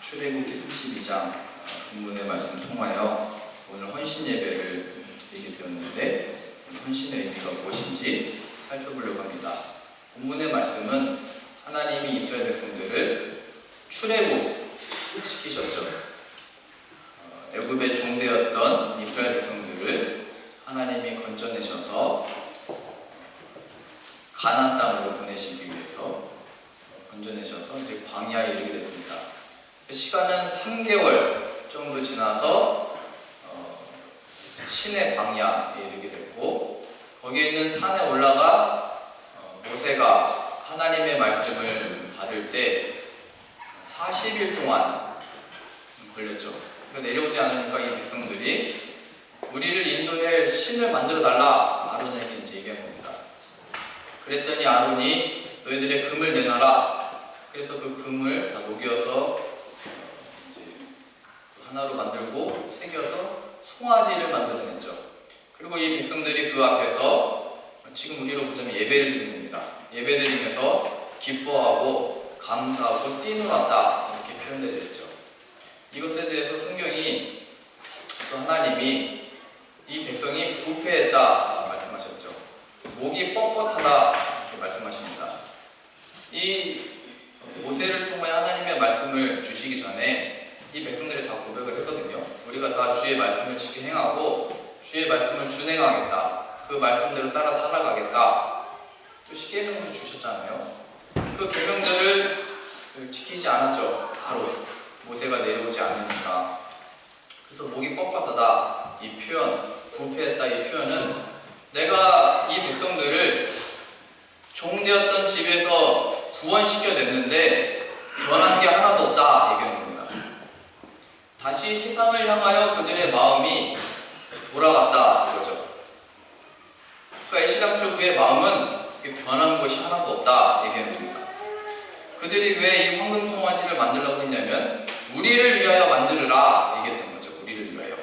출애굽기 32장 본문의 말씀 통하여 오늘 헌신 예배를 드리게 되었는데 헌신의 의미가 무엇인지 살펴보려고 합니다. 본문의 말씀은 하나님이 이스라엘 백성들을 출애굽시키셨죠. 애굽의 종되었던 이스라엘 백성들을 하나님이 건져내셔서 가나안 땅으로 보내시기 위해서 건져내셔서 이제 광야에 이르게 됐습니다. 시간은 3개월 정도 지나서 신의 광야에 이르게 됐고, 거기에 있는 산에 올라가 모세가 하나님의 말씀을 받을 때 40일 동안 걸렸죠. 그러니까 내려오지 않으니까 이 백성들이 우리를 인도할 신을 만들어 달라 아론에게 이제 얘기한 겁니다. 그랬더니 아론이 너희들의 금을 내놔라. 그래서 그 금을 다 녹여서 이제 하나로 만들고 새겨서 송아지를 만들어냈죠. 그리고 이 백성들이 그 앞에서 지금 우리로 보자면 예배를 드립니다. 예배 드리면서 기뻐하고 감사하고 뛰놀았다 이렇게 표현되어 있죠. 이것에 대해서 성경이 또 하나님이 이 백성이 부패했다 말씀하셨죠. 목이 뻣뻣하다 이렇게 말씀하십니다. 이 모세를 통해 하나님의 말씀을 주시기 전에 이 백성들이 다 고백을 했거든요. 우리가 다 주의 말씀을 지켜 행하고 주의 말씀을 준행하겠다. 그 말씀대로 따라 살아가겠다. 또 십계명도 주셨잖아요. 그 계명들을 지키지 않았죠. 바로 모세가 내려오지 않으니까. 그래서 목이 뻣뻣하다 이 표현, 부패했다 이 표현은 내가 이 백성들을 종되었던 집에서 구원시켜냈는데 변한 게 하나도 없다 얘기하는 겁니다. 다시 세상을 향하여 그들의 마음이 돌아갔다 이거죠. 그러니까 애시당초 그의 마음은 변한 것이 하나도 없다 얘기하는 겁니다. 그들이 왜 이 황금 송아지를 만들려고 했냐면 우리를 위하여 만들으라 얘기했던 거죠. 우리를 위하여.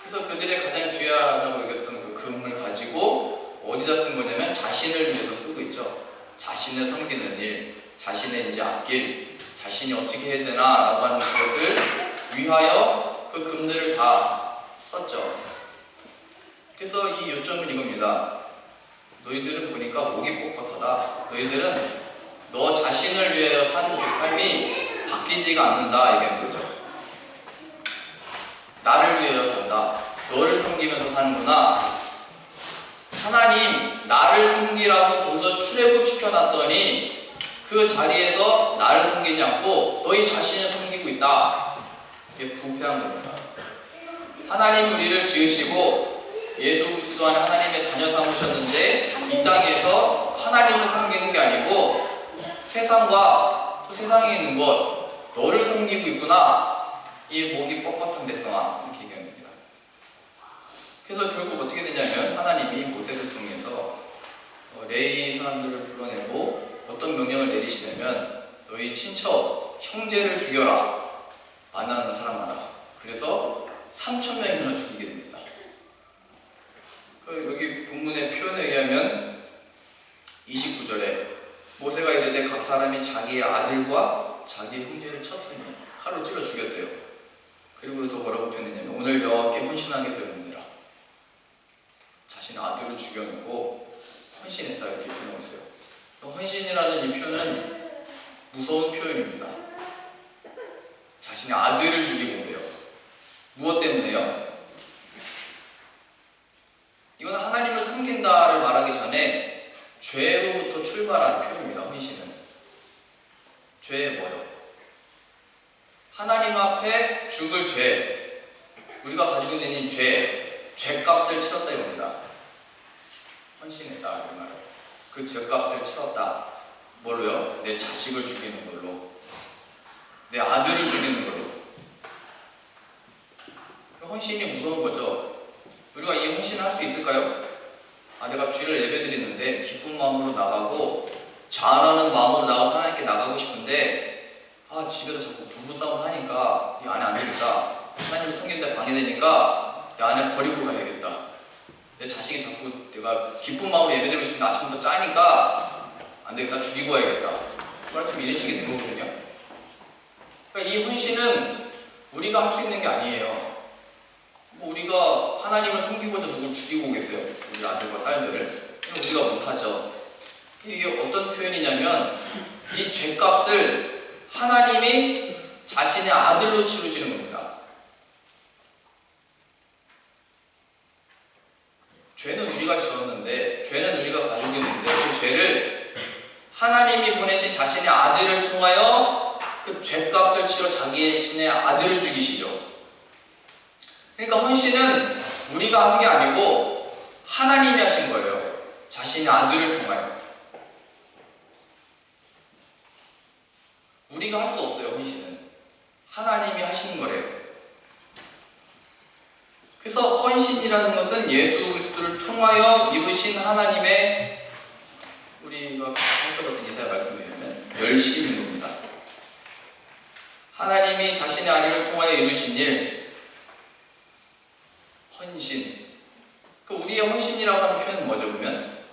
그래서 그들의 가장 귀하다고 여겼던 그 금을 가지고 어디다 쓴 거냐면 자신을 위해서 쓰고 있죠. 자신을 섬기는 일, 자신의 이제 앞길, 자신이 어떻게 해야 되나 라고 하는 것을 위하여 그 금들을 다 썼죠. 그래서 이 요점은 이겁니다. 너희들은 보니까 목이 뻣뻣하다. 너희들은 너 자신을 위하여 사는 그 삶이 바뀌지가 않는다 얘기하는 거죠. 나를 위하여 산다. 너를 섬기면서 사는구나. 하나님 나를 섬기라고 거기서 출애굽시켜놨더니 그 자리에서 나를 섬기지 않고 너희 자신을 섬기고 있다. 이게 부패한 겁니다. 하나님 우리를 지으시고 예수 그리스도 안에 하나님의 자녀 삼으셨는데 이 땅에서 하나님을 섬기는 게 아니고 세상과 또 세상에 있는 것 너를 섬기고 있구나. 이 목이 뻣뻣한 백성아 이렇게 얘기합니다. 그래서 결국 어떻게 되냐면 하나님이 모세를 통해서 레위 사람들을 불러내고 어떤 명령을 내리시냐면 너희 친척 형제를 죽여라. 안 하는 사람마다. 그래서 3,000명이나 죽이게 됩니다. 여기 본문의 표현에 의하면 29절에 모세가 이르되 각 사람이 자기의 아들과 자기의 형제를 쳤으니 칼로 찔러 죽였대요. 그리고 그래서 뭐라고 표현했냐면 오늘 여호와께 헌신하게 되었느니라. 자신의 아들을 죽여놓고 헌신했다 이렇게 표현하고 있어요. 헌신이라는 이 표현은 무서운 표현입니다. 자신의 아들을 죽이고 있대요. 무엇 때문에요? 이건 하나님을 섬긴다를 말하기 전에 죄로부터 출발한 표현입니다. 헌신은. 죄에 뭐요? 하나님 앞에 죽을 죄, 우리가 가지고 있는 죄, 죄값을 치렀다 이겁니다. 헌신했다 이 말은. 그 죄값을 치렀다. 뭘로요? 내 자식을 죽이는 걸로, 내 아들을 죽이는 걸로. 헌신이 무서운 거죠. 우리가 이 헌신을 할 수 있을까요? 내가 주일을 예배드리는데 기쁜 마음으로 나가고 자원하는 마음으로 나가서 하나님께 나가고 싶은데 집에서 자꾸 부부싸움 하니까 이 안에 안 되겠다. 하나님을 섬기는데 방해되니까 내 안에 버리고 가야겠다. 내 자식이 자꾸 내가 기쁜 마음으로 예배드리고 싶은데 아침부터 짜니까 안 되겠다. 죽이고 와야겠다. 말하자면 이런 식이 된 거거든요. 그러니까 이 헌신은 우리가 할 수 있는 게 아니에요. 뭐 우리가 하나님을 섬기고자 누굴 죽이고 오겠어요? 우리 아들과 딸들을. 우리가 못하죠. 이게 어떤 표현이냐면 이 죄값을 하나님이 자신의 아들로 치르시는 겁니다. 죄는 우리가 지었는데, 죄는 우리가 가지고 있는데 그 죄를 하나님이 보내신 자신의 아들을 통하여 그 죄값을 치러 자신의 아들을 죽이시죠. 그러니까 헌신은 우리가 한 게 아니고 하나님이 하신 거예요. 자신의 아들을 통하여. 우리가 할 수 없어요. 헌신은 하나님이 하시는 거래요. 그래서 헌신이라는 것은 예수 그리스도를 통하여 이루신 하나님의, 우리가 살펴봤던 이사야 말씀이면 열심인 겁니다. 하나님이 자신의 아들을 통하여 이루신 일, 헌신. 그 우리의 헌신이라고 하는 표현은 뭐죠? 보면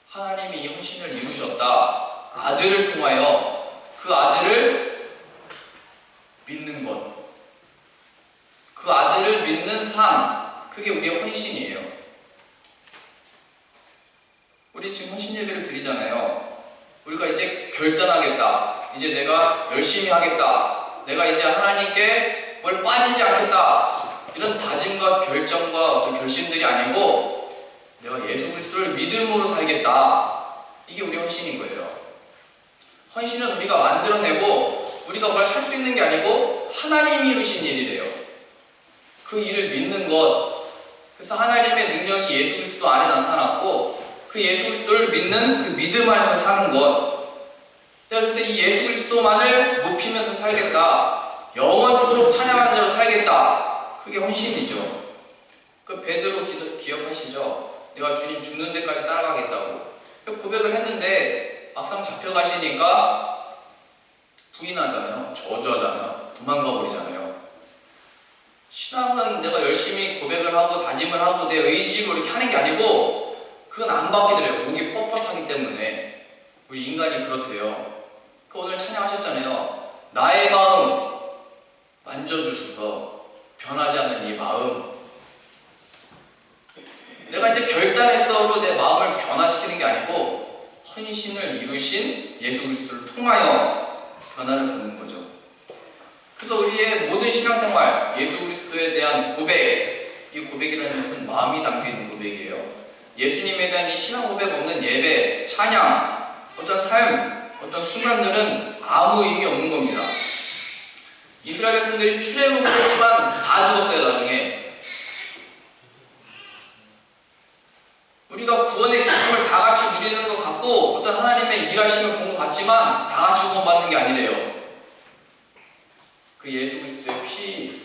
하나님이 이 헌신을 이루셨다. 아들을 통하여 그 아들을 믿는 것, 그 아들을 믿는 삶, 그게 우리의 헌신이에요. 우리 지금 헌신 예배를 드리잖아요. 우리가 이제 결단하겠다. 이제 내가 열심히 하겠다. 내가 이제 하나님께 뭘 빠지지 않겠다. 이런 다짐과 결정과 어떤 결심들이 아니고 내가 예수 그리스도를 믿음으로 살겠다. 이게 우리 헌신인 거예요. 헌신은 우리가 만들어내고 우리가 뭘 할 수 있는 게 아니고 하나님이 이루신 일이래요. 그 일을 믿는 것. 그래서 하나님의 능력이 예수 그리스도 안에 나타났고 그 예수 그리스도를 믿는 그 믿음 안에서 사는 것. 그래서 이 예수 그리스도만을 높이면서 살겠다. 영원토록 찬양하는 자로 살겠다. 그게 헌신이죠. 그 베드로 기억하시죠? 내가 주님 죽는 데까지 따라가겠다고 고백을 했는데 막상 잡혀가시니까 부인하잖아요. 저주하잖아요. 도망가 버리잖아요. 신앙은 내가 열심히 고백을 하고 다짐을 하고 내 의지로 이렇게 하는 게 아니고 그건 안 받기더래요. 목이 뻣뻣하기 때문에. 우리 인간이 그렇대요. 그 오늘 찬양하셨잖아요. 나의 마음 만져주소서. 변하지 않는 이 마음. 내가 이제 결단했어로 내 마음을 변화시키는 게 아니고 헌신을 이루신 예수 그리스도를 통하여 변화를 받는 거죠. 그래서 우리의 모든 신앙생활, 예수 그리스도에 대한 고백, 이 고백이라는 것은 마음이 담겨있는 고백이에요. 예수님에 대한 이 신앙 고백 없는 예배, 찬양, 어떤 삶, 어떤 순간들은 아무 의미 없는 겁니다. 이스라엘 백성들이 출애굽을 했지만 다 죽었어요. 나중에 우리가 구원의 기쁨을 다 같이 누리는 것 같고 어떤 하나님의 일하심을 본 것 같지만 다 같이 구원받는 게 아니래요. 그 예수 그리스도의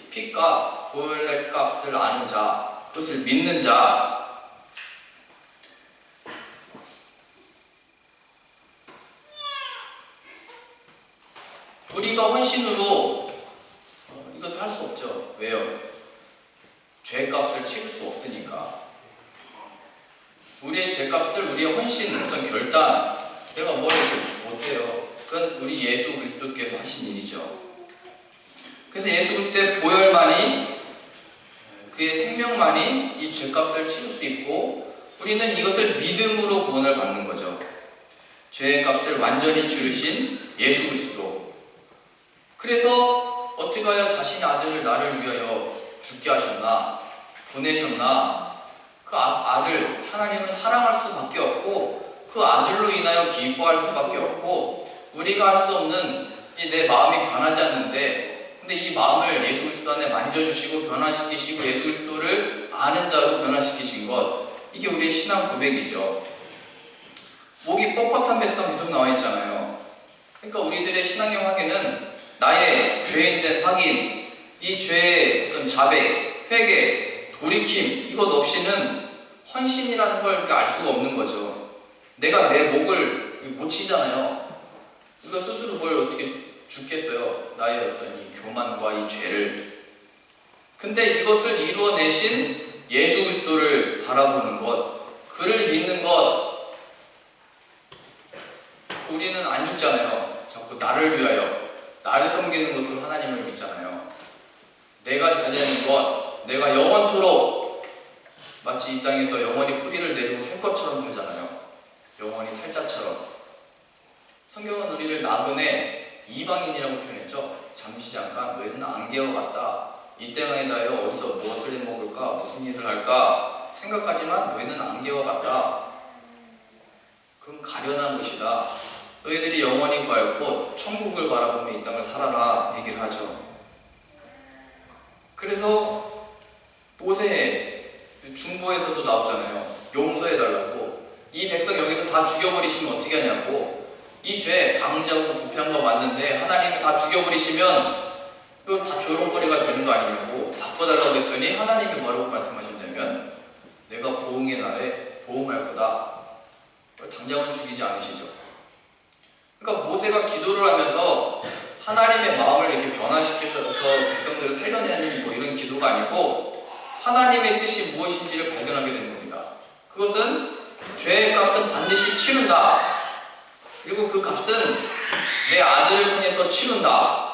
피가 보혈의 값을 아는 자, 그것을 믿는 자. 우리가 헌신으로 이것을 할 수 없죠. 왜요? 죄값을 치를 수 없으니까. 우리의 죄값을 우리의 헌신, 어떤 결단, 내가 뭘 못해요. 그건 우리 예수 그리스도께서 하신 일이죠. 그래서 예수 그리스도의 보혈만이, 그의 생명만이 이 죄값을 치를 수 있고 우리는 이것을 믿음으로 구원을 받는 거죠. 죄의 값을 완전히 치르신 예수 그리스도. 그래서 어떻게 하여 자신의 아들을 나를 위하여 죽게 하셨나, 보내셨나. 그 아들, 하나님을 사랑할 수밖에 없고 그 아들로 인하여 기뻐할 수밖에 없고 우리가 할 수 없는 이 내 마음이 변하지 않는데 근데 이 마음을 예수 그리스도 안에 만져주시고 변화시키시고 예수 그리스도를 아는 자로 변화시키신 것, 이게 우리의 신앙 고백이죠. 목이 뻣뻣한 백성 계속 나와 있잖아요. 그러니까 우리들의 신앙의 확인은 나의 죄인된 확인, 이 죄의 어떤 자백, 회개, 돌이킴, 이것 없이는 헌신이라는 걸 알 수가 없는 거죠. 내가 내 목을 못 치잖아요. 우리가 스스로 뭘 어떻게 죽겠어요. 나의 어떤 이 교만과 이 죄를. 근데 이것을 이루어내신 예수 그리스도를 바라보는 것, 그를 믿는 것. 우리는 안 죽잖아요. 자꾸 나를 위하여 나를 섬기는 것으로 하나님을 믿잖아요. 내가 잘 되는 것, 내가 영원토록 마치 이 땅에서 영원히 뿌리를 내리고 살 것처럼 살잖아요. 영원히 살자처럼. 성경은 우리를 나그네 이방인이라고 표현했죠. 잠시 잠깐 너희는 안개와 같다. 이때만에 다하여 어디서 무엇을 해먹을까, 무슨 일을 할까 생각하지만 너희는 안개와 같다. 그건 가련한 것이다. 너희들이 영원히 구할 곳 천국을 바라보며 이 땅을 살아라 얘기를 하죠. 그래서 모세 중보에서도 나오잖아요. 용서해달라고. 이 백성 여기서 다 죽여버리시면 어떻게 하냐고. 이 죄 방자하고 부패한 거 맞는데 하나님이 다 죽여버리시면 이거 다 조롱거리가 되는 거 아니냐고 바꿔달라고 했더니 하나님이 뭐라고 말씀하셨냐면 내가 보응의 날에 보응할 거다. 당장은 죽이지 않으시죠. 그러니까 모세가 기도를 하면서 하나님의 마음을 이렇게 변화시켜서 백성들을 살려내는 뭐 이런 기도가 아니고 하나님의 뜻이 무엇인지를 발견하게 되는 겁니다. 그것은 죄의 값은 반드시 치른다. 그리고 그 값은 내 아들을 통해서 치른다.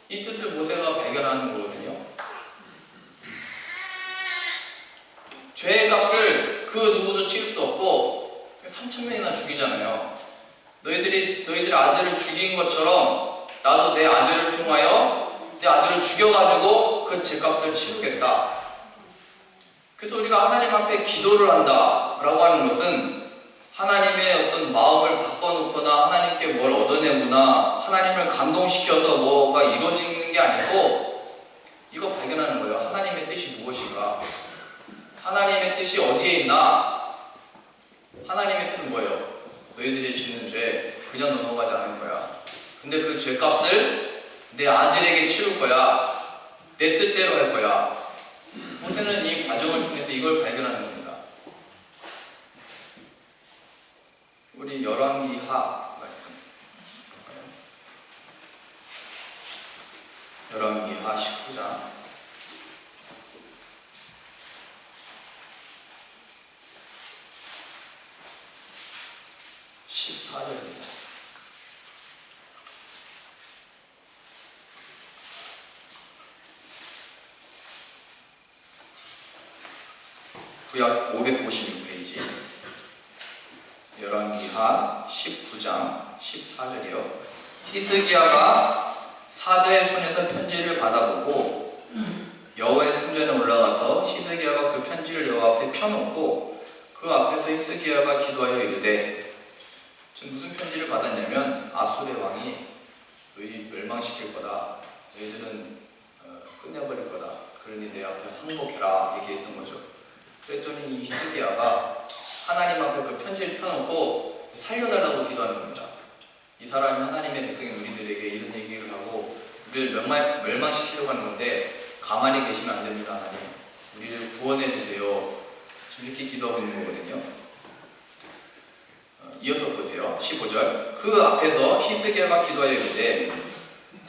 이 뜻을 모세가 발견하는 거거든요. 죄의 값을 그 누구도 치를 수 없고 3,000명이나 죽이잖아요. 너희들이 아들을 죽인 것처럼 나도 내 아들을 통하여 내 아들을 죽여가지고 그 죄값을 치르겠다. 그래서 우리가 하나님 앞에 기도를 한다라고 하는 것은 하나님의 어떤 마음을 바꿔놓거나 하나님께 뭘 얻어내거나 하나님을 감동시켜서 뭐가 이루어지는 게 아니고 이거 발견하는 거예요. 하나님의 뜻이 무엇인가? 하나님의 뜻이 어디에 있나? 하나님의 뜻은 뭐예요? 너희들이 짓는 죄 그냥 넘어가지 않을 거야. 근데 그 죄값을 내 아들에게 치울 거야. 내 뜻대로 할 거야. 모세는 이 과정을 통해서 이걸 발견하는 겁니다. 우리 열왕기하 말씀 열왕기하 19장 14절입니다. 구약 556페이지 열왕기하 19장 14절이요. 히스기야가 사자의 손에서 편지를 받아보고 여호와의 성전에 올라가서 히스기야가 그 편지를 여호와 앞에 펴놓고 그 앞에서 히스기야가 기도하여 이르되, 지금 무슨 편지를 받았냐면 아수르의 왕이 너희 멸망시킬 거다. 너희들은 끝내버릴 거다. 그러니 내 앞에 항복해라 얘기했던 거죠. 그랬더니 이 히스기야가 하나님 앞에 그 편지를 펴놓고 살려달라고 기도하는 겁니다. 이 사람이 하나님의 백성인 우리들에게 이런 얘기를 하고 우리를 멸망시키려고 하는 건데 가만히 계시면 안 됩니다. 하나님, 우리를 구원해 주세요. 지금 이렇게 기도하고 있는 거거든요. 이어서 보세요. 15절. 그 앞에서 히스기야가 기도하여 이르되,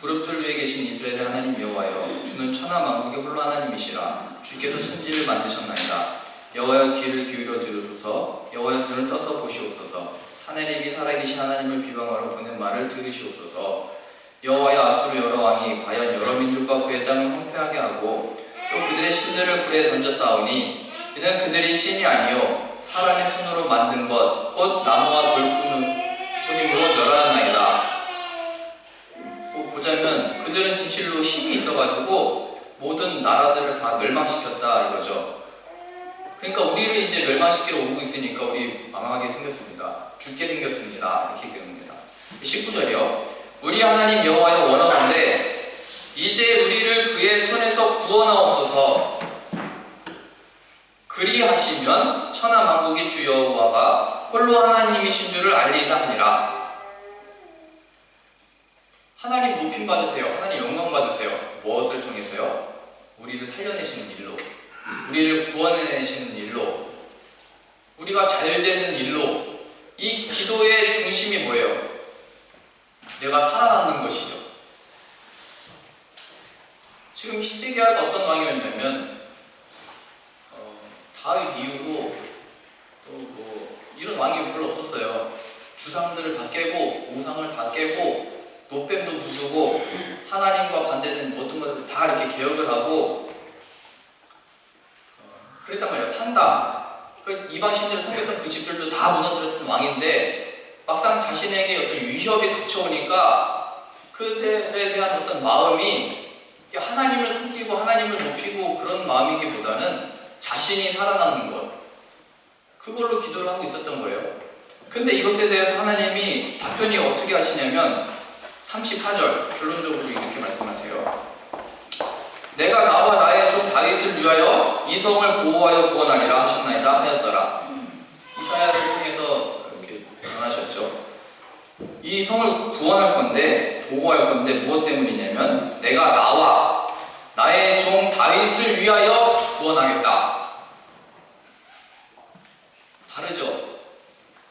그룹들 위에 계신 이스라엘의 하나님 여호와여, 주는 천하 만국의 홀로 하나님이시라. 주께서 천지를 만드셨나이다. 여호와여, 귀를 기울여 들으소서. 여호와여, 눈을 떠서 보시옵소서. 사내립이 살아계신 하나님을 비방하러 보낸 말을 들으시옵소서. 여호와여, 아수르 여러 왕이 과연 여러 민족과 그의 땅을 황폐하게 하고 또 그들의 신들을 불에 던져 싸우니 이는 그들이 신이 아니요 사람의 손으로 만든 것 곧 나무와 돌뿐임으로 멸하나이다. 보자면 그들은 진실로 힘이 있어가지고 모든 나라들을 다 멸망시켰다 이거죠. 그러니까 우리를 이제 멸망시키러 오고 있으니까 우리 망하게 생겼습니다. 죽게 생겼습니다. 이렇게 얘기합니다. 19절이요. 우리 하나님 여호와여, 원하건대 이제 우리를 그의 손에서 구원하옵소서. 그리하시면 천하 만국의 주 여호와가 홀로 하나님이신 줄을 알리다 하니라. 하나님 높임 받으세요. 하나님 영광 받으세요. 무엇을 통해서요? 우리를 살려내시는 일로, 우리를 구원해내시는 일로, 우리가 잘 되는 일로. 이 기도의 중심이 뭐예요? 내가 살아남는 것이죠. 지금 히스기야가 어떤 왕이었냐면 다윗 이후로 또 뭐 이런 왕이 별로 없었어요. 주상들을 다 깨고 우상을 다 깨고 노뱀도 부수고 하나님과 반대되는 모든 것들을 다 이렇게 개혁을 하고 그랬단 말이에요. 산다. 그 이방신들을 섬겼던 그 집들도 다 무너뜨렸던 왕인데 막상 자신에게 어떤 위협이 닥쳐오니까 그들에 대한 어떤 마음이 하나님을 섬기고 하나님을 높이고 그런 마음이기보다는 자신이 살아남는 것, 그걸로 기도를 하고 있었던 거예요. 근데 이것에 대해서 하나님이 답변이 어떻게 하시냐면 34절 결론적으로 이렇게 말씀하세요. 내가 나와 나의 종 다윗을 위하여 이 성을 보호하여 구원하리라 하셨나이다 하였더라. 이사야를 통해서 그렇게 전하셨죠. 이 성을 구원할 건데, 보호할 건데 무엇 때문이냐면 내가 나와 나의 종 다윗을 위하여 구원하겠다. 다르죠?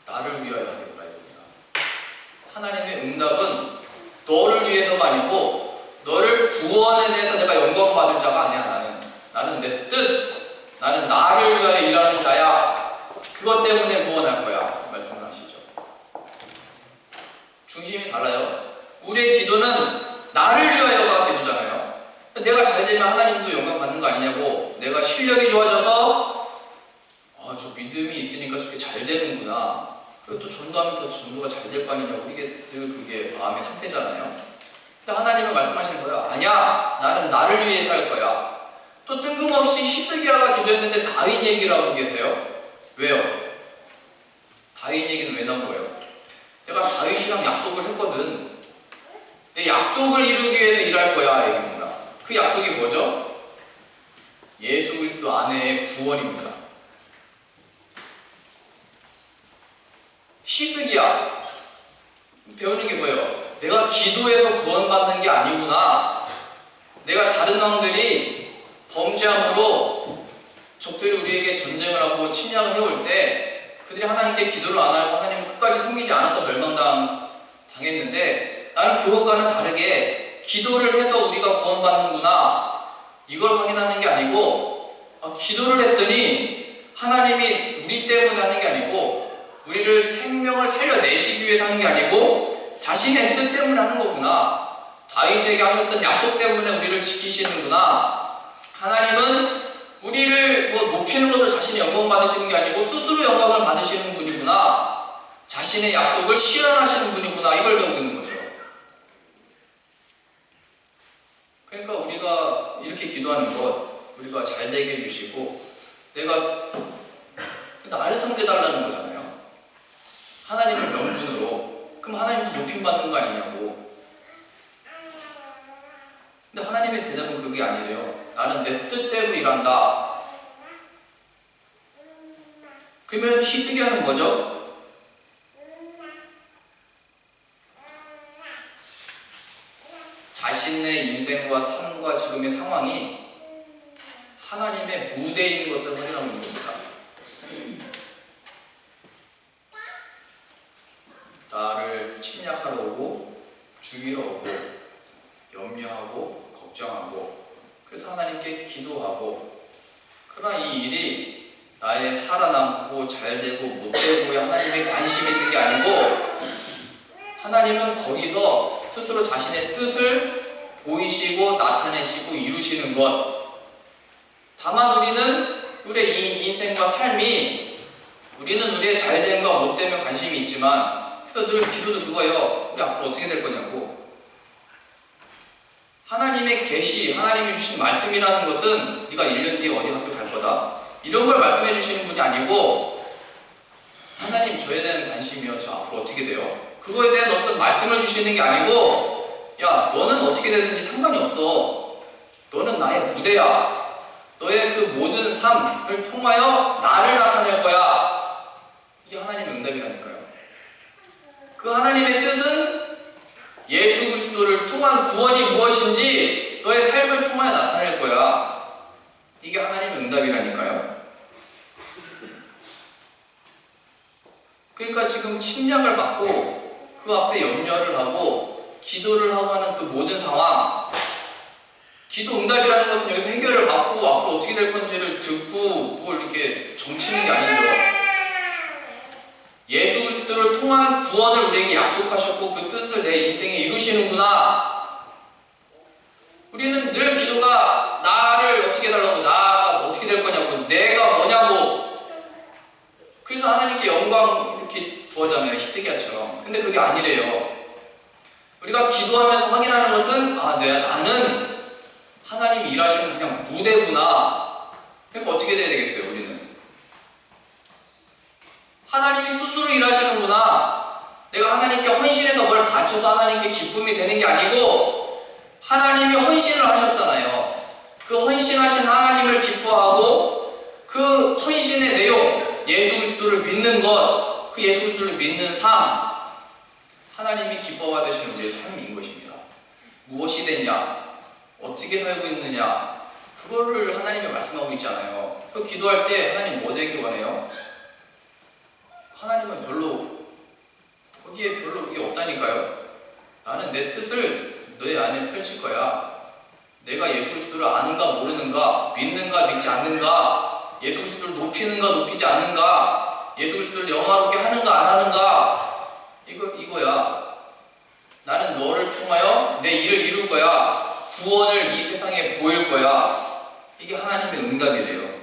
나를 위하여 하겠다 이겁니다. 하나님의 응답은 너를 위해서가 아니고 너를 구원에 대해서 내가 영광받을 자가 아니야. 나는 내 뜻, 나는 나를 위하여 일하는 자야. 그것 때문에 구원할 거야 말씀을 하시죠. 중심이 달라요. 우리의 기도는 나를 위하여가 기도잖아요. 내가 잘 되면 하나님도 영광 받는 거 아니냐고. 내가 실력이 좋아져서 저 믿음이 있으니까 저렇게 잘 되는구나. 그리고 또 전도하면 더 전도가 잘 될 거 아니냐고. 이게 늘 그게 마음의 상태잖아요. 근데 하나님은 말씀하시는 거야. 아니야, 나는 나를 위해서 할 거야. 또 뜬금없이 히스기야가 기도했는데 다윗 얘기를 하고 계세요. 왜요? 다윗 얘기는 왜 나온 거예요? 내가 다윗이랑 약속을 했거든. 내 약속을 이루기 위해서 일할 거야 얘기입니다. 그 약속이 뭐죠? 예수 그리스도 안에의 구원입니다. 히스기야 배우는 게 뭐예요? 내가 기도해서 구원받는 게 아니구나. 내가 다른 왕들이 범죄함으로 적들이 우리에게 전쟁을 하고 침략을 해올 때 그들이 하나님께 기도를 안 하고 하나님을 끝까지 섬기지 않아서 멸망당했는데 나는 그것과는 다르게 기도를 해서 우리가 구원받는구나 이걸 확인하는 게 아니고 기도를 했더니 하나님이 우리 때문에 하는 게 아니고 우리를 생명을 살려내시기 위해서 하는 게 아니고 자신의 뜻 때문에 하는 거구나. 다윗에게 하셨던 약속 때문에 우리를 지키시는구나. 하나님은 우리를 높이는 것으로 자신이 영광 받으시는 게 아니고 스스로 영광을 받으시는 분이구나. 자신의 약속을 실현하시는 분이구나. 이걸 배우고 있는 거죠. 그러니까 우리가 이렇게 기도하는 것, 우리가 잘 되게 해주시고 내가 나를 섬겨달라는 거잖아요. 하나님을 명분으로. 그럼 하나님도 높임받는 거 아니냐고. 근데 하나님의 대답은 그게 아니래요. 나는 내 뜻대로 일한다. 그러면 히스기야는 뭐죠? 자신의 인생과 삶과 지금의 상황이 하나님의 무대인 것을 확인하는 겁니다. 나를 침략하러 오고 죽이러 오고 염려하고 걱정하고 그래서 하나님께 기도하고 그러나 이 일이 나의 살아남고 잘되고 못되고에 하나님의 관심이 있는 게 아니고 하나님은 거기서 스스로 자신의 뜻을 보이시고 나타내시고 이루시는 것. 다만 우리는 우리의 인생과 삶이 우리는 우리의 잘됨과 못됨에 관심이 있지만 그래서 늘 기도도 그거예요. 우리 앞으로 어떻게 될 거냐고. 하나님의 계시, 하나님이 주신 말씀이라는 것은 네가 1년 뒤에 어디 학교 갈 거다. 이런 걸 말씀해 주시는 분이 아니고 하나님 저에 대한 관심이요. 저 앞으로 어떻게 돼요? 그거에 대한 어떤 말씀을 주시는 게 아니고 야 너는 어떻게 되든지 상관이 없어. 너는 나의 무대야. 너의 그 모든 삶을 통하여 나를 나타낼 거야. 이게 하나님의 응답이라니까요. 그 하나님의 뜻은 예수 그리스도를 통한 구원이 무엇인지 너의 삶을 통하여 나타낼 거야. 이게 하나님의 응답이라니까요. 그러니까 지금 침략을 받고 그 앞에 염려를 하고 기도를 하고 하는 그 모든 상황, 기도 응답이라는 것은 여기서 해결을 받고 앞으로 어떻게 될 건지를 듣고 뭘 이렇게 점치는 게 아니죠. 예수 그리스도를 통한 구원을 우리에게 약속하셨고 그 뜻을 내 인생에 이루시는구나. 히스기야처럼. 근데 그게 아니래요. 우리가 기도하면서 확인하는 것은 나는 하나님이 일하시는 그냥 무대구나. 그러니까 어떻게 돼야 되겠어요, 우리는? 하나님이 스스로 일하시는구나. 내가 하나님께 헌신해서 뭘 바쳐서 하나님께 기쁨이 되는 게 아니고 하나님이 헌신을 하셨잖아요. 그 헌신하신 하나님을 기뻐하고 그 헌신의 내용, 예수 그리스도를 믿는 것, 그 예수 그리스도를 믿는 삶, 하나님이 기뻐받으시는 우리의 삶인 것입니다. 무엇이 됐냐? 어떻게 살고 있느냐? 그거를 하나님이 말씀하고 있잖아요. 그 기도할 때 하나님 뭐 되길 원해요? 하나님은 거기에 별로 이게 없다니까요. 나는 내 뜻을 너희 안에 펼칠 거야. 내가 예수 그리스도를 아는가 모르는가, 믿는가 믿지 않는가, 예수 그리스도를 높이는가 높이지 않는가, 예수 그리스도를 영화롭게 하는가 안 하는가, 이거야. 나는 너를 통하여 내 일을 이룰 거야. 구원을 이 세상에 보일 거야. 이게 하나님의 응답이래요.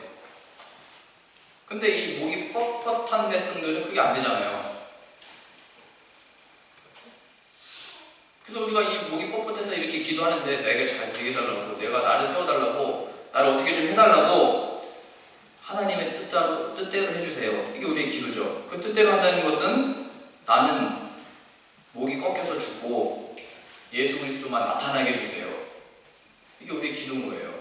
근데 이 목이 뻣뻣한 백성들은 그게 안 되잖아요. 그래서 우리가 이 목이 뻣뻣해서 이렇게 기도하는데 내게 잘 되게 해달라고, 내가 나를 세워달라고, 나를 어떻게 좀 해달라고 하나님의 뜻대로 해주세요. 이게 우리의 기도죠. 그 뜻대로 한다는 것은 나는 목이 꺾여서 죽고 예수 그리스도만 나타나게 해주세요. 이게 우리의 기도인 거예요.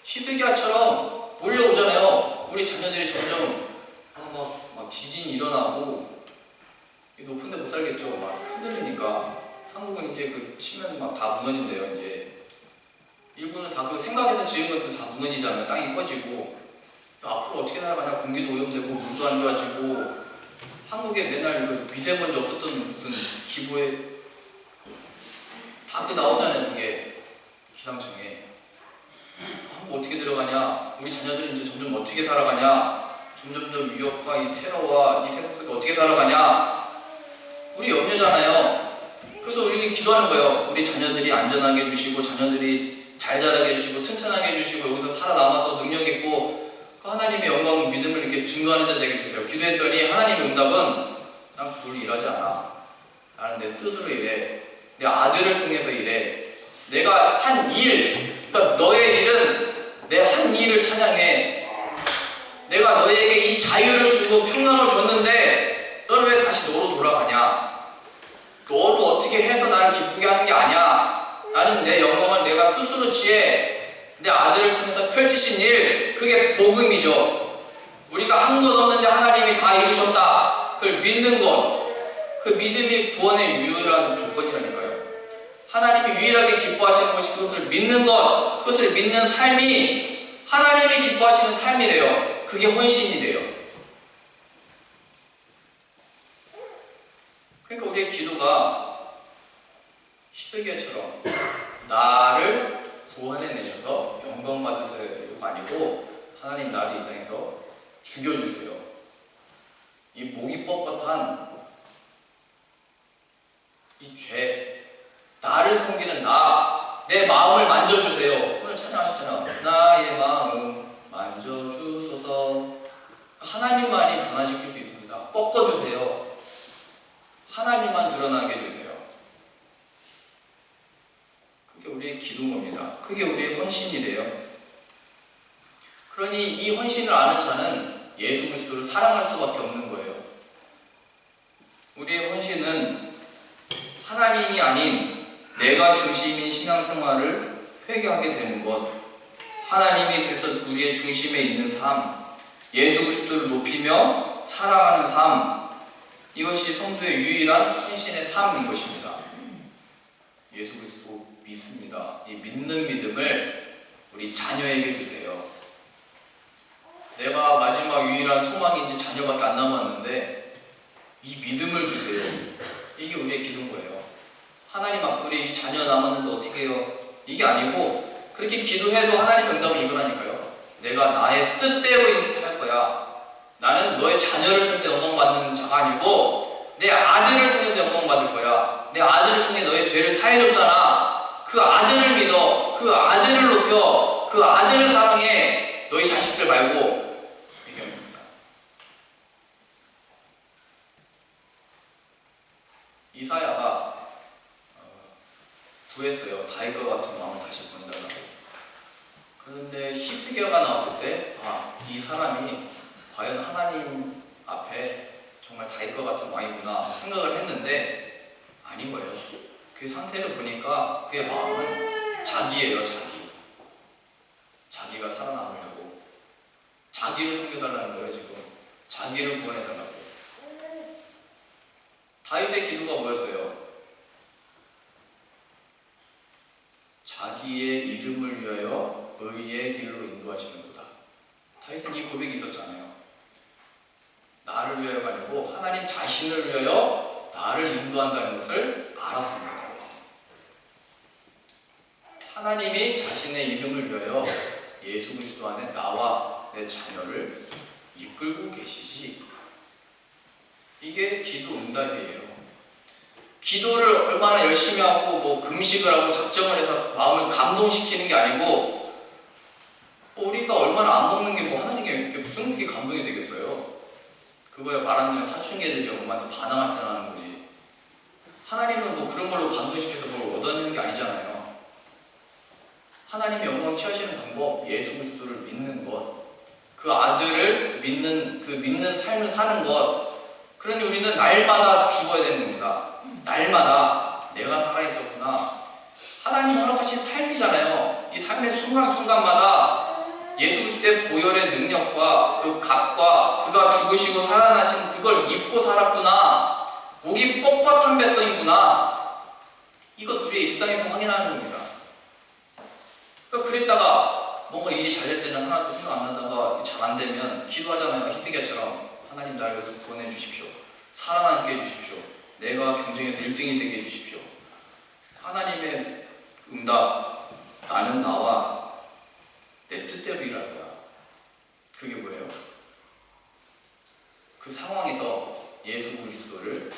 히스기야처럼 몰려오잖아요. 우리 자녀들이 점점 막 지진이 일어나고 높은 데 못 살겠죠. 막 흔들리니까. 한국은 이제 그 치면 막 다 무너진대요. 이제 일본은 다 그 생각해서 지은 것도 다 무너지잖아요. 땅이 꺼지고. 앞으로 어떻게 살아가냐. 공기도 오염되고 물도 안 좋아지고. 한국에 맨날 그 미세먼지 없었던 무슨 기보에 다 그 나오잖아요. 그게 기상청에. 한국 어떻게 들어가냐. 우리 자녀들이 이제 점점 어떻게 살아가냐. 점점 위협과 이 테러와 이 세상 속에 어떻게 살아가냐. 우리 염려잖아요. 그래서 우리는 기도하는 거예요. 우리 자녀들이 안전하게 해주시고, 자녀들이 잘 자라게 해주시고, 튼튼하게 해주시고, 여기서 살아남아서 능력 있고, 그 하나님의 영광, 믿음을 이렇게 증거하는 자 되게 해주세요. 기도했더니 하나님의 응답은 난 그걸로 일하지 않아. 나는 내 뜻으로 일해. 내 아들을 통해서 일해. 내가 한 일, 그러니까 너의 일은 내 한 일을 찬양해. 내가 너에게 이 자유를 주고 평강을 줬는데 너는 왜 다시 너로 돌아가냐? 너로 어떻게 해서 나를 기쁘게 하는 게 아니야. 나는 내 영광을 내가 스스로 취해 내 아들을 통해서 펼치신 일, 그게 복음이죠. 우리가 한 것 없는데 하나님이 다 이루셨다. 그걸 믿는 것, 그 믿음이 구원의 유일한 조건이라니까요. 하나님이 유일하게 기뻐하시는 것이 그것을 믿는 것, 그것을 믿는 삶이 하나님이 기뻐하시는 삶이래요. 그게 헌신이래요. 그러니까 우리의 기도가 히스기야처럼 나를 구원해내셔서 영광 받으세요가 아니고 하나님 나를 이 땅에서 죽여주세요. 이 목이 뻣뻣한 이 죄, 나를 섬기는 내 마음을 만져주세요. 오늘 찬양하셨잖아. 나의 마음 만져주소서. 하나님만이 변화시킬 수 있습니다. 꺾어주세요. 하나님만 드러나게 해주세요. 그게 우리의 기도인 겁니다. 그게 우리의 헌신이래요. 그러니 이 헌신을 아는 자는 예수 그리스도를 사랑할 수밖에 없는 거예요. 우리의 헌신은 하나님이 아닌 내가 중심인 신앙생활을 회개하게 되는 것, 하나님이 그래서 우리의 중심에 있는 삶, 예수 그리스도를 높이며 사랑하는 삶, 이것이 성도의 유일한 헌신의 삶인 것입니다. 예수 그리스도 믿습니다. 이 믿는 믿음을 우리 자녀에게 주세요. 내가 마지막 유일한 소망이 이제 자녀밖에 안 남았는데 이 믿음을 주세요. 이게 우리의 기도인 거예요. 하나님 앞에 우리 자녀 남았는데 어떻게 해요? 이게 아니고 그렇게 기도해도 하나님의 응답을 입으라니까요. 내가 나의 뜻대로 할 거야. 나는 너의 자녀를 통해서 영광받는 자가 아니고 내 아들을 통해서 영광받을 거야. 내 아들을 통해 너의 죄를 사해줬잖아. 그 아들을 믿어. 그 아들을 높여. 그 아들을 사랑해. 너희 자식들 말고. 얘기합니다. 이사야가 구했어요. 다윗과 같은 마음을 다시 보내달라고. 그런데 히스기야가 나왔을 때 이 사람이 과연 하나님 앞에 정말 다윗과 같은 왕이구나 생각을 했는데 아닌 거예요. 그 상태를 보니까 그의 마음은 자기예요. 자기가 살아남으려고 자기를 섬겨달라는 거예요. 지금 자기를 구원해달라고. 다윗의 기도가 뭐였어요? 자기의 이름을 위하여 의의 길로 인도하시는구나. 다윗은 이 고백이 있었잖아요. 나를 위하여가 아니고 하나님 자신을 위하여 나를 인도한다는 것을 알았습니다. 다윗은. 하나님이 자신의 이름을 위하여 예수 그리스도 안에 나와 내 자녀를 이끌고 계시지. 이게 기도 응답이에요. 기도를 얼마나 열심히 하고 뭐 금식을 하고 작정을 해서 마음을 감동시키는 게 아니고 우리가 얼마나 안 먹는 게 뭐 하나님께 무슨 그게 감동이 되겠어요. 그거야 말하는 대로 사춘기들이 엄마한테 반항할 때 나는 거지. 하나님은 뭐 그런 걸로 감동시켜서 뭘 얻어내는 게 아니잖아요. 하나님의 영광 취하시는 방법, 예수 그리스도를 믿는 것, 그 아들을 믿는 삶을 사는 것. 그러니 우리는 날마다 죽어야 되는 겁니다. 날마다 내가 살아있었구나. 하나님 허락하신 삶이잖아요. 이 삶의 순간순간마다 예수 그리스도의 보혈의 능력과 그 값과 그가 죽으시고 살아나신 그걸 입고 살았구나. 목이 뻣뻣한 백성이구나. 이것 우리의 일상에서 확인하는 겁니다. 그랬다가 뭔가 일이 잘 될 때는 하나도 생각 안 나다가 잘 안 되면 기도하잖아요. 히스기야처럼 하나님 나를 여기서 구원해 주십시오. 살아남게 해주십시오. 내가 경쟁에서 1등이 되게 해주십시오. 하나님의 응답, 나는 나와 내 뜻대로 일할 거야. 그게 뭐예요? 그 상황에서 예수 그리스도를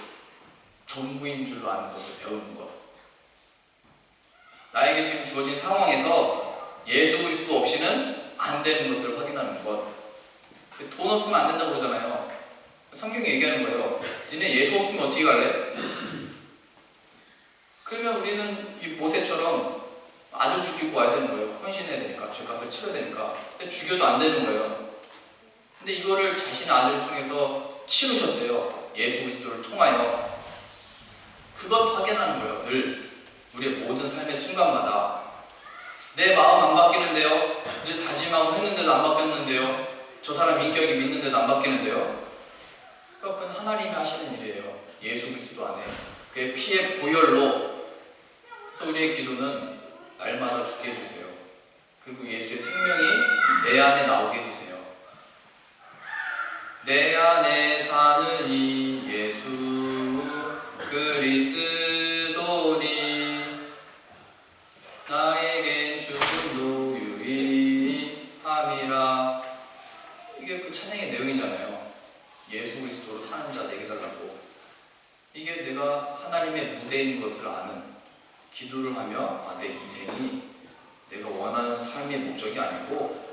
전부인 줄로 아는 것을 배우는 것. 나에게 지금 주어진 상황에서 예수 그리스도 없이는 안 되는 것을 확인하는 것. 돈 없으면 안 된다고 그러잖아요. 성경이 얘기하는 거예요. 니네 예수 없으면 어떻게 갈래? 그러면 우리는 이 모세처럼 아들 죽이고 와야 되는 거예요. 헌신해야 되니까, 죄값을 치러야 되니까. 근데 죽여도 안 되는 거예요. 근데 이거를 자신의 아들을 통해서 치르셨대요. 예수 그리스도를 통하여. 그것 확인하는 거예요. 늘 우리의 모든 삶의 순간마다. 내 마음 안 바뀌는데요. 이제 다짐하고 했는데도 안 바뀌었는데요. 저 사람 인격이 믿는데도 안 바뀌는데요. 그건 하나님이 하시는 일이에요. 예수 그리스도 안에 그의 피의 보혈로. 그래서 우리의 기도는 날마다 죽게 해주세요. 그리고 예수의 생명이 내 안에 나오게 해주세요. 내 안에 사는 이 예수 그리스도니 나에겐 죽음도 유익함이라. 이게 그 찬양의 내용이잖아요. 예수 그리스도로 사는 자 되게 달라고. 이게 내가 하나님의 무대인 것을 아는 기도를 하며 내 인생이 내가 원하는 삶의 목적이 아니고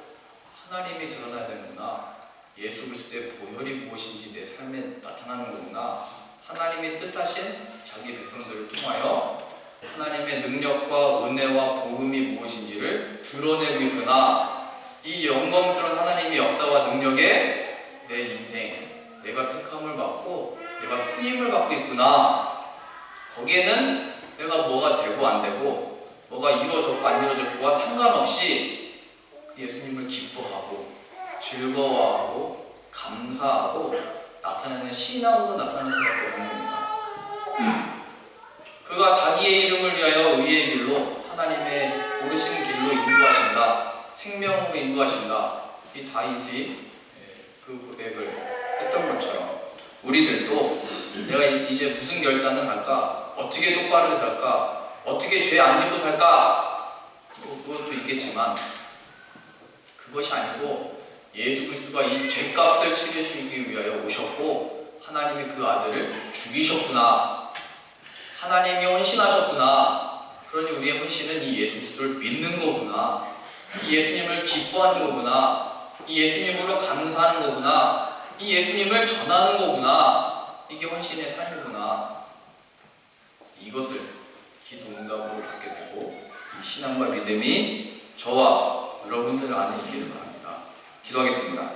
하나님이 드러나야 되는구나. 예수 그리스도의 보혈이 무엇인지 내 삶에 나타나는 거구나. 하나님이 뜻하신 자기 백성들을 통하여 하나님의 능력과 은혜와 복음이 무엇인지를 드러내고 있구나. 이 영광스러운 하나님의 역사와 능력에 내 인생, 내가 택함을 받고 내가 쓰임을 받고 있구나. 거기에는 내가 뭐가 되고 안 되고 뭐가 이루어졌고 안 이루어졌고와 상관없이 그 예수님을 기뻐하고 즐거워하고 감사하고 나타내는 신앙으로 나타나는 수밖에 없는 겁니다. 그가 자기의 이름을 위하여 의의 길로 하나님의 고르신 길로 인도하신다. 생명으로 인도하신다. 이 다윗이 그 고백을 했던 것처럼 우리들도 내가 이제 무슨 결단을 할까? 어떻게 똑바르게 살까? 어떻게 죄 안 짓고 살까? 그것도 있겠지만 그것이 아니고 예수 그리스도가 이 죄값을 치르시기 위하여 오셨고 하나님이 그 아들을 죽이셨구나. 하나님이 헌신하셨구나. 그러니 우리의 헌신은 이 예수 그리스도를 믿는 거구나. 이 예수님을 기뻐하는 거구나. 이 예수님으로 감사하는 거구나. 이 예수님을 전하는 거구나. 이게 헌신의 삶이구나. 이것을 기도 응답으로 받게 되고 이 신앙과 믿음이 저와 여러분들 안에 있기를 바랍니다. 기도하겠습니다.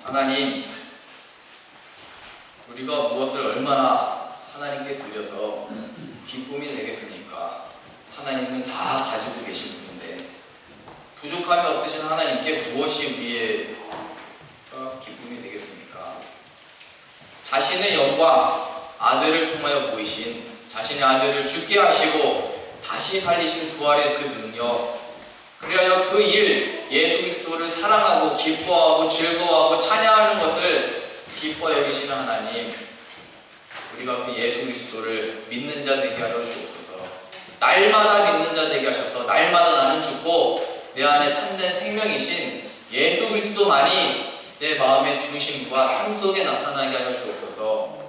하나님, 우리가 무엇을 얼마나 하나님께 드려서 기쁨이 되겠습니까? 하나님은 다 가지고 계신 분인데 부족함이 없으신 하나님께 무엇이 우리의 기쁨이 되겠습니까? 자신의 영광, 아들을 통하여 보이신 자신의 아들을 죽게 하시고 다시 살리신 부활의 그 능력, 그리하여 그 일, 예수 그리스도를 사랑하고 기뻐하고 즐거워하고 찬양하는 것을 기뻐 여기시는 하나님, 우리가 그 예수 그리스도를 믿는 자 되게 하여 주옵소서. 날마다 믿는 자 되게 하셔서 날마다 나는 죽고 내 안에 참된 생명이신 예수 그리스도만이 내 마음의 중심과 삶 속에 나타나게 하여 주옵소서.